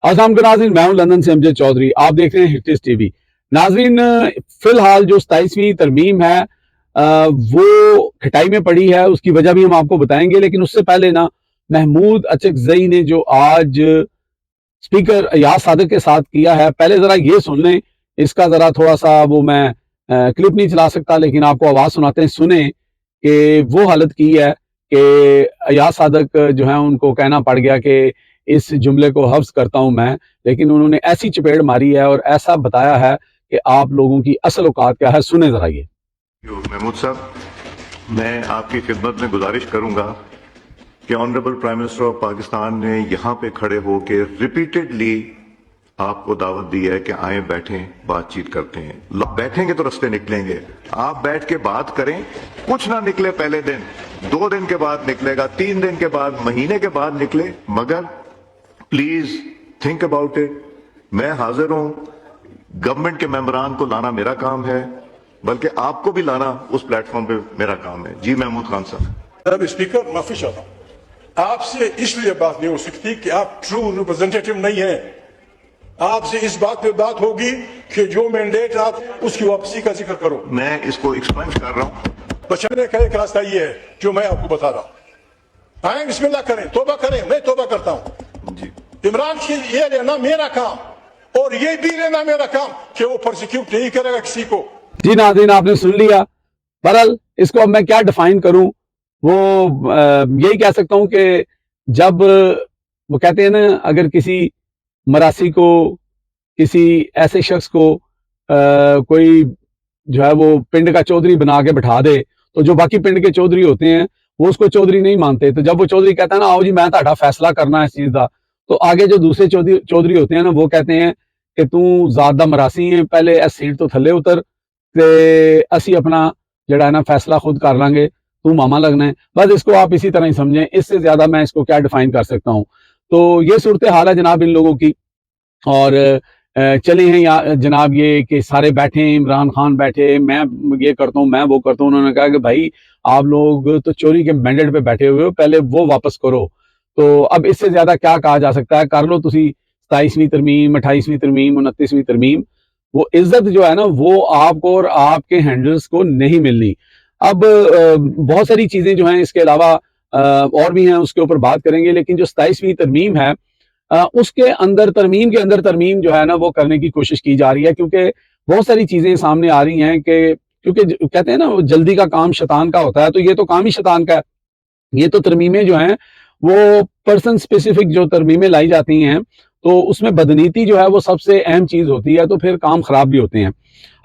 अस्सलाम वालेकुम नाज़रीन, मैं हूं लंदन से अमजद चौधरी। आप देख रहे हैं हिट टीवी। नाज़रीन, फिलहाल जो 27वीं तरमीम है वो खटाई में पड़ी है। उसकी वजह भी हम आपको बताएंगे, लेकिन उससे पहले ना महमूद अचकजई ने जो आज स्पीकर अयाज सादिक के साथ किया है, पहले जरा ये सुन लें। इसका जरा थोड़ा सा वो मैं क्लिप नहीं चला सकता, लेकिन आपको आवाज सुनाते हैं, सुने कि वो हालत की है कि अयाज सादिक जो है उनको कहना पड़ गया कि इस जुमले को हफ्ज करता हूं मैं, लेकिन उन्होंने ऐसी चपेड़ मारी है और ऐसा बताया है कि आप लोगों की असल औकात क्या है। सुने जरा ये। महमूद साहब, मैं आपकी खिदमत में गुजारिश करूंगा कि honourable prime minister of Pakistan ने यहाँ पे खड़े होकर रिपीटेडली आपको दावत दी है कि आए बैठें, बातचीत करते हैं। बैठेंगे तो रास्ते निकलेंगे। आप बैठ के बात करें, कुछ ना निकले पहले दिन, 2 दिन के बाद निकलेगा, 3 दिन के बाद, महीने के बाद निकले, मगर प्लीज थिंक अबाउट इट। मैं हाजिर हूं, गवर्नमेंट के मेंबरान को लाना मेरा काम है, बल्कि आपको भी लाना उस प्लेटफॉर्म पे मेरा काम है। जी महमूद खान साहब। जनाब स्पीकर, माफी चाहता हूं, आपसे इसलिए बात नहीं हो सकती कि आप ट्रू रिप्रेजेंटेटिव नहीं है। आपसे इस बात पे बात होगी कि जो मैंडेट आप उसकी वापसी का जिक्र करो। मैं इसको एक्सपेंड कर रहा हूं। बचाने का एक रास्ता ये है जो मैं आपको बता रहा हूं। आए बिस्मिल्लाह करें, तोबा करें। मैं तोबा करता हूं जी। इमरान की ये लेना मेरा काम, और ये भी लेना मेरा काम कि वो प्रोसिक्यूट नहीं करेगा किसी को। जी नाज़रीन, आपने सुन लिया। बहरहाल इसको अब मैं क्या डिफाइन करूं, वो यही कह सकता हूं कि जब वो कहते हैं ना, अगर किसी मरासी को, किसी ऐसे शख्स को कोई जो है वो पिंड का चौधरी बना के बिठा दे, तो जो बाकी पिंड के चौधरी होते हैं वो उसको चौधरी नहीं मानते। तो जब वो चौधरी कहता है ना, आओ जी मैं ताड़ा फैसला करना है इस चीज का, तो आगे जो दूसरे चौधरी होते हैं ना, वो कहते हैं कि तू ज्यादा मरासी है, पहले इस सीट तो थले उतर ते असी अपना जड़ा है ना फैसला खुद कर लांगे, तू मामा लगना है। बस इसको आप इसी तरह ही समझें, इससे ज्यादा मैं इसको क्या डिफाइन कर सकता हूँ। तो ये सूरत हाल है जनाब इन लोगों की। और चले हैं जनाब ये कि सारे बैठे, इमरान खान बैठे, मैं ये करता हूँ, मैं वो करता हूँ। उन्होंने कहा कि भाई आप लोग तो चोरी के मैंडेट पे बैठे हुए हो, पहले वो वापस करो। तो अब इससे ज्यादा क्या कहा जा सकता है। कर लो तुसी 27वीं तरमीम, 28वीं तरमीम, 29वीं तरमीम, वो इज्जत जो है ना वो आपको और आपके हैंडल्स को नहीं मिलनी। अब बहुत सारी चीजें जो हैं इसके अलावा और भी हैं, उसके ऊपर बात करेंगे। लेकिन जो 27वीं तरमीम है, उसके अंदर तरमीम के अंदर तरमीम जो है ना वो करने की कोशिश की जा रही है, क्योंकि बहुत सारी चीजें सामने आ रही हैं कि क्योंकि कहते हैं ना जल्दी का काम शैतान का होता है, तो ये तो काम ही शैतान का है। ये तो तरमीमें जो हैं वो पर्सन स्पेसिफिक जो तरमीमें लाई जाती हैं, तो उसमें बदनीति जो है वो सबसे अहम चीज होती है, तो फिर काम खराब भी होते हैं।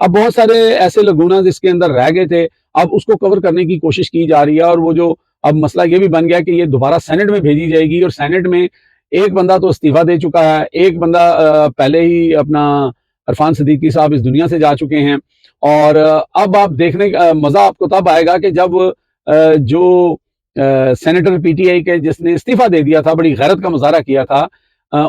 अब बहुत सारे ऐसे लगूना जिसके अंदर रह गए थे, अब उसको कवर करने की कोशिश की जा रही है। और वो जो अब मसला ये भी बन गया कि ये दोबारा सेनेट में भेजी जाएगी, और सेनेट में एक बंदा तो इस्तीफा दे चुका है, एक बंदा पहले ही अपना इरफान सदीकी साहब इस दुनिया से जा चुके हैं। और अब आप देखने का मजा आपको तब आएगा कि जब जो सेनेटर पीटीआई के जिसने इस्तीफा दे दिया था, बड़ी गैरत का मुजाहरा किया था,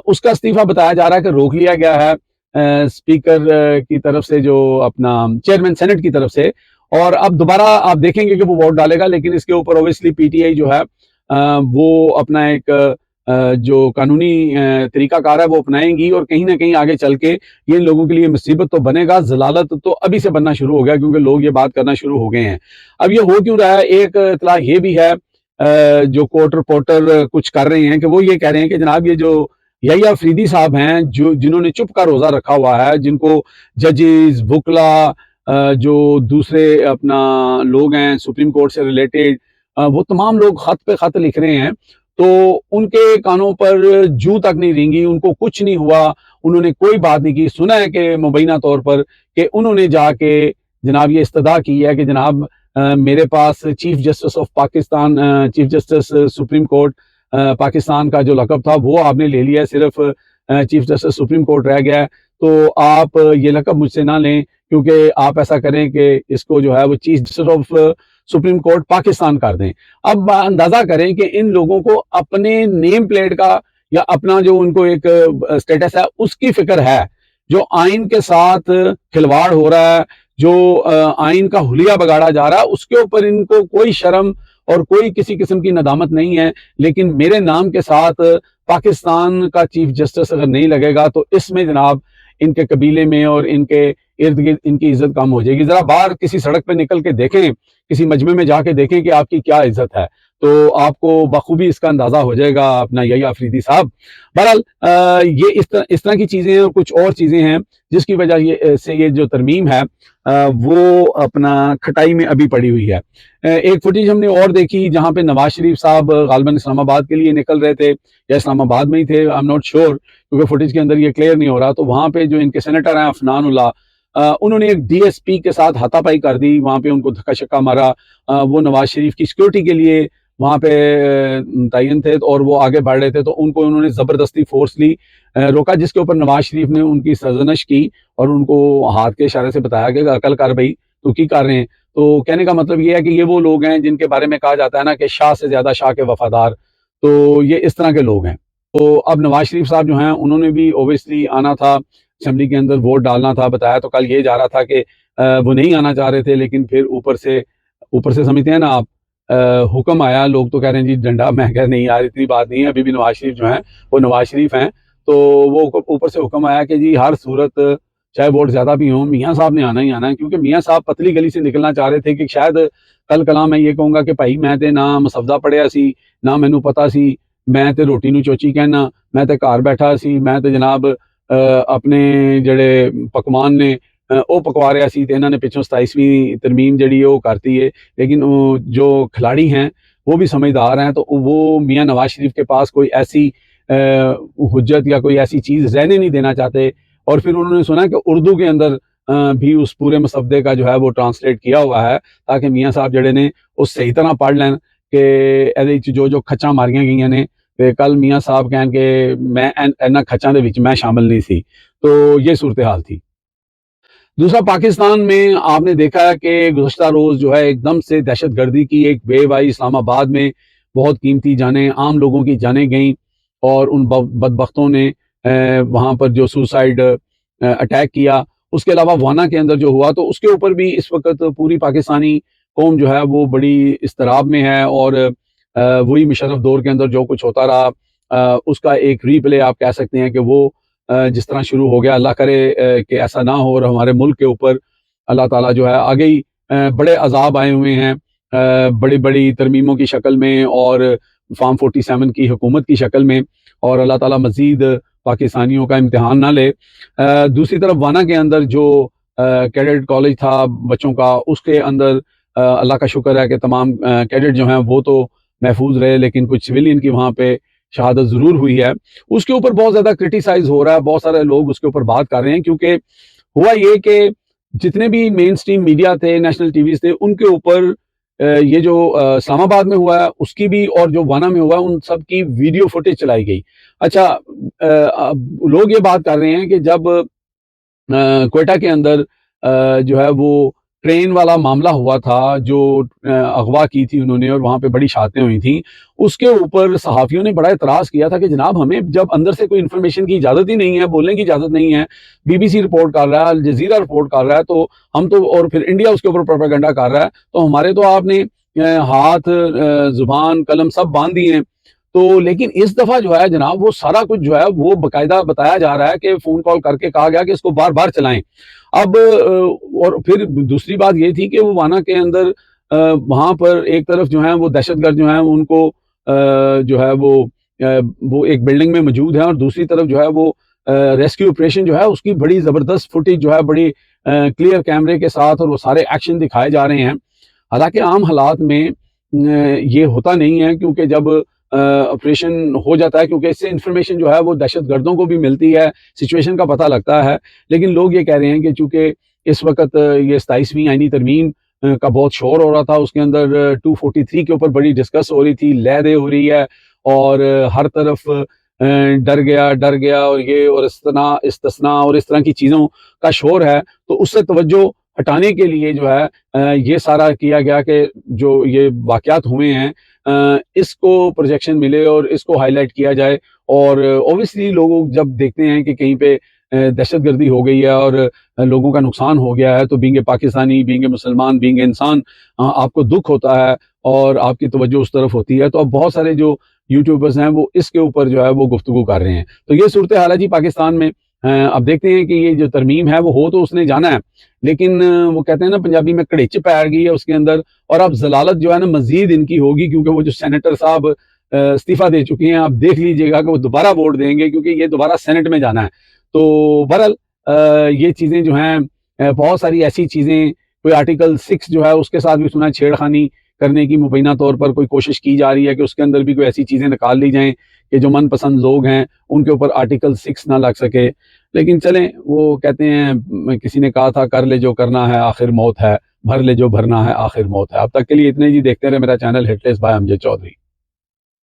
उसका इस्तीफा बताया जा रहा है कि रोक लिया गया है स्पीकर की तरफ से, जो अपना चेयरमैन सेनेट की तरफ से। और अब दोबारा आप देखेंगे कि वो वोट डालेगा, लेकिन इसके ऊपर ओबियसली पीटीआई जो है वो अपना एक जो कानूनी तरीकाकार है वो अपनाएंगी, और कहीं ना कहीं आगे चल के ये इन लोगों के लिए मुसीबत तो बनेगा। जलालत तो अभी से बनना शुरू हो गया, क्योंकि लोग ये बात करना शुरू हो गए हैं। अब ये हो क्यों रहा है, एक इतला ये भी है, जो कोर्ट रिपोर्टर कुछ कर रहे हैं कि वो ये कह रहे हैं कि जनाब ये जो यहिया अफरीदी साहब हैं, जो जिन्होंने चुप का रोजा रखा हुआ है, जिनको जजेस, वुकला, जो दूसरे अपना लोग हैं सुप्रीम कोर्ट से रिलेटेड, वो तमाम लोग खत पे खत लिख रहे हैं, तो उनके कानों पर जू तक नहीं रेंगी, उनको कुछ नहीं हुआ, उन्होंने कोई बात नहीं की। सुना है कि मुबैना तौर पर कि उन्होंने जाके जनाब ये इस्तदा की है कि जनाब मेरे पास chief justice of Pakistan, chief justice supreme court Pakistan का जो लकब था वो आपने ले लिया है, सिर्फ चीफ जस्टिस सुप्रीम कोर्ट रह गया है, तो आप ये लकब मुझसे ना लें, क्योंकि आप ऐसा करें कि इसको जो है वो chief justice of supreme court Pakistan कर दें। अब अंदाजा करें कि इन लोगों को अपने नेम प्लेट का या अपना जो उनको एक स्टेटस है उसकी फिक्र है। जो आइन के साथ खिलवाड़ हो रहा है, जो आइन का हुलिया बगाड़ा जा रहा है, उसके ऊपर इनको कोई शर्म और कोई किसी किस्म की नदामत नहीं है। लेकिन मेरे नाम के साथ पाकिस्तान का चीफ जस्टिस अगर नहीं लगेगा तो इसमें जनाब इनके कबीले में और इनके इर्द गिर्द इनकी इज्जत कम हो जाएगी। जरा बाहर किसी सड़क पे निकल के देखें, किसी मजमे में जाके देखें कि आपकी क्या इज्जत है, तो आपको बखूबी इसका अंदाजा हो जाएगा अपना यही आफरीदी साहब। बहरहाल ये इस तरह की चीजें हैं और कुछ और चीजें हैं जिसकी वजह से ये जो तरमीम है वो अपना खटाई में अभी पड़ी हुई है। एक फुटेज हमने और देखी जहां पे नवाज शरीफ साहब गालिबन इस्लामाबाद के लिए निकल रहे थे या इस्लामाबाद में ही थे, आई एम नॉट श्योर क्योंकि फुटेज के अंदर ये क्लियर नहीं हो रहा। तो वहां पे जो इनके सेनेटर हैं अफनान उल्लाह, उन्होंने एक डीएसपी के साथ हाथापाई कर दी, वहां पे उनको धक्का शक्का मारा। वो नवाज शरीफ की सिक्योरिटी के लिए वहां पे तयन थे और वो आगे बढ़ रहे थे, तो उनको उन्होंने जबरदस्ती फोर्सली रोका, जिसके ऊपर नवाज शरीफ ने उनकी सरजनश की और उनको हाथ के इशारे से बताया कि अकल कर भाई तो की कर रहे हैं। तो कहने का मतलब ये है कि ये वो लोग हैं जिनके बारे में कहा जाता है ना कि शाह से ज्यादा शाह के वफादार, तो ये इस तरह के लोग हैं। तो अब नवाज शरीफ साहब जो हैं उन्होंने भी ओबियसली आना था असेंबली के अंदर, वोट डालना था। बताया तो कल ये जा रहा था कि वो नहीं आना चाह रहे थे, लेकिन फिर ऊपर से समझते हैं ना आप, हुक्म आया। लोग तो कह रहे हैं जी डंडा, मैं कह नहीं यार इतनी बात नहीं है, अभी भी नवाज शरीफ जो हैं वो नवाज शरीफ हैं। तो वो ऊपर से हुक्म आया कि जी हर सूरत चाहे वोट ज्यादा भी हों मियाँ साहब ने आना ही आना है, क्योंकि मियाँ साहब पतली गली से निकलना चाह रहे थे कि शायद कल कला मैं ये कहूँगा कि भाई मैं ते ना मसवदा पढ़िया सी ना मैनू पता सी, मैं ते रोटी नू चोची कहना, मैं ते घर बैठा सी, मैं ते जनाब अपने जड़े पकवान ने ਉਹ पकवा रहा सी, इन्होंने पिछों 27वीं तरमीम जड़ी वो करती है। लेकिन जो खिलाड़ी हैं वो भी समझदार हैं, तो वो मियाँ नवाज शरीफ के पास कोई ऐसी हुज्जत या कोई ऐसी चीज़ रहने नहीं देना चाहते। और फिर उन्होंने सुना कि उर्दू के अंदर भी उस पूरे मसवदे का जो है वो ट्रांसलेट किया हुआ है, ताकि मियाँ साहब जड़े ने वो सही तरह पढ़ लैन कि जो खच्चां मारियां गई ने, ते कल मियाँ साहब कहन के मैं इन्हां खच्चां दे विच मैं शामिल नहीं सी। तो ये सूरत हाल थी। दूसरा, पाकिस्तान में आपने देखा है कि गुज़श्ता रोज़ जो है एकदम से दहशतगर्दी की एक वेव आई। इस्लामाबाद में बहुत कीमती जानें, आम लोगों की जानें गईं और उन बदबख्तों ने वहाँ पर जो सुसाइड अटैक किया। उसके अलावा वाना के अंदर जो हुआ, तो उसके ऊपर भी इस वक्त पूरी पाकिस्तानी कौम जो है वो बड़ी इस्तराब में है। और वही मुशर्रफ दौर के अंदर जो कुछ होता रहा उसका एक रीप्ले आप कह सकते हैं कि वो जिस तरह शुरू हो गया। अल्लाह करे कि ऐसा ना हो और हमारे मुल्क के ऊपर अल्लाह ताला जो है आगे ही बड़े अजाब आए हुए हैं बड़ी बड़ी तरमीमों की शक्ल में और फार्म 47 की हुकूमत की शक्ल में, और अल्लाह ताला मजीद पाकिस्तानियों का इम्तिहान ना ले। दूसरी तरफ वाना के अंदर जो कैडेट कॉलेज था बच्चों का, उसके अंदर अल्लाह का शुक्र है कि तमाम कैडेट जो हैं वो तो महफूज रहे, लेकिन कुछ सिविलियन की वहाँ पे शहादत ज़रूर हुई है। उसके ऊपर बहुत ज़्यादा क्रिटिसाइज हो रहा है, बहुत सारे लोग उसके ऊपर बात कर रहे हैं, क्योंकि हुआ ये कि जितने भी मेन स्ट्रीम मीडिया थे, नेशनल टीवीज़ थे, उनके ऊपर ये जो इस्लामाबाद में हुआ है उसकी भी और जो वाना में हुआ है उन सब की वीडियो फुटेज चलाई गई। अच्छा, लोग ये बात कर रहे हैं कि जब क्वेटा के अंदर जो है वो ट्रेन वाला मामला हुआ था, जो अगवा की थी उन्होंने और वहाँ पे बड़ी शातें हुई थी, उसके ऊपर सहाफ़ियों ने बड़ा एतराज़ किया था कि जनाब हमें जब अंदर से कोई इन्फॉर्मेशन की इजाज़त ही नहीं है, बोलने की इजाज़त नहीं है, बीबीसी रिपोर्ट कर रहा है, अल जज़ीरा रिपोर्ट कर रहा है, तो हम तो, और फिर इंडिया उसके ऊपर प्रोपेगेंडा कर रहा है, तो हमारे तो आपने हाथ ज़ुबान कलम सब बांध दिए हैं। तो लेकिन इस दफ़ा जो है जनाब वो सारा कुछ जो है वो बाकायदा बताया जा रहा है कि फ़ोन कॉल करके कहा गया कि इसको बार बार चलाएं। अब और फिर दूसरी बात ये थी कि वो वाना के अंदर वहाँ पर एक तरफ जो है वो दहशतगर्द जो है उनको जो है वो एक बिल्डिंग में मौजूद है, और दूसरी तरफ जो है वो रेस्क्यू ऑपरेशन जो है उसकी बड़ी ज़बरदस्त फुटेज जो है बड़ी क्लियर कैमरे के साथ और वो सारे एक्शन दिखाए जा रहे हैं। हालांकि आम हालात में ये होता नहीं है, क्योंकि जब ऑपरेशन हो जाता है, क्योंकि इससे इंफॉर्मेशन जो है वो दहशतगर्दों को भी मिलती है, सिचुएशन का पता लगता है। लेकिन लोग ये कह रहे हैं कि चूंकि इस वक्त ये 27वीं आईनी तरमीम का बहुत शोर हो रहा था, उसके अंदर 243 के ऊपर बड़ी डिस्कस हो रही थी, लह दे हो रही है, और हर तरफ डर गया और ये और इस्तना और इस तरह की चीज़ों का शोर है, तो उससे तवज्जो हटाने के लिए जो है ये सारा किया गया कि जो ये वाक़यात हुए हैं इसको प्रोजेक्शन मिले और इसको हाईलाइट किया जाए। और ऑब्वियसली लोग जब देखते हैं कि कहीं पे दहशतगर्दी हो गई है और लोगों का नुकसान हो गया है, तो बींगे पाकिस्तानी, बींगे मुसलमान, बींगे इंसान, आपको दुख होता है और आपकी तवज्जो उस तरफ होती है। तो अब बहुत सारे जो यूट्यूबर्स हैं वो इसके ऊपर जो है वो गुफ्तगू कर रहे हैं। तो ये सूरत हाल है जी पाकिस्तान में। अब देखते हैं कि ये जो तरमीम है वो हो तो उसने जाना है, लेकिन वो कहते हैं ना पंजाबी में कड़िच पैर गई है उसके अंदर, और अब जलालत जो है ना मजीद इनकी होगी, क्योंकि वो जो सेनेटर साहब इस्तीफा दे चुके हैं, आप देख लीजिएगा कि वो दोबारा वोट देंगे, क्योंकि ये दोबारा सेनेट में जाना है। तो बहरहाल ये चीज़ें जो हैं बहुत सारी ऐसी चीज़ें, कोई आर्टिकल 6 जो है उसके साथ भी सुना छेड़खानी करने की मुबैना तौर पर कोई कोशिश की जा रही है कि उसके अंदर भी कोई ऐसी चीज़ें निकाल ली जाएं कि जो मनपसंद लोग हैं उनके ऊपर आर्टिकल 6 ना लग सके। लेकिन चलें, वो कहते हैं किसी ने कहा था कर ले जो करना है आखिर मौत है, भर ले जो भरना है आखिर मौत है। अब तक के लिए इतने जी। देखते रहे मेरा चैनल हिटलेस बाय अमजद चौधरी।